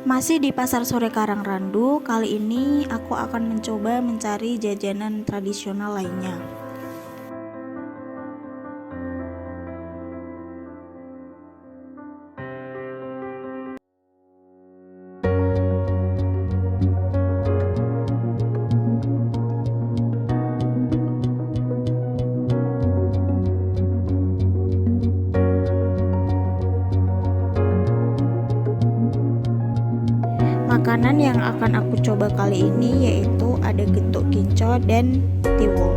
Masih di Pasar Sore Karangrandu, kali ini aku akan mencoba mencari jajanan tradisional lainnya. Makanan yang akan aku coba kali ini yaitu ada getuk kinco dan tiwul.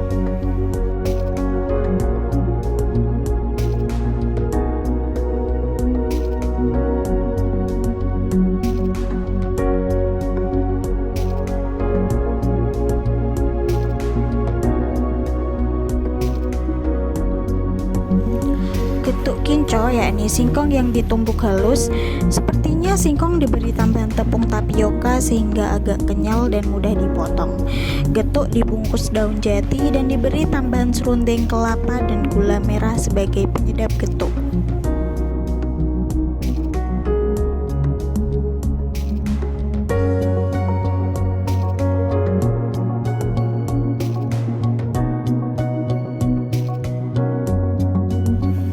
Getuk kinco yakni singkong yang ditumbuk halus. Sepertinya singkong diberi tambahan tepung tapioka sehingga agak kenyal dan mudah dipotong. Getuk dibungkus daun jati dan diberi tambahan serundeng kelapa dan gula merah sebagai penyedap getuk.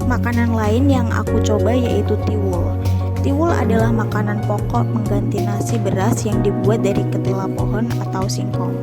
Makanan lain yang aku coba yaitu tiwul. Tiwul adalah makanan pokok pengganti nasi beras yang dibuat dari ketela pohon atau singkong.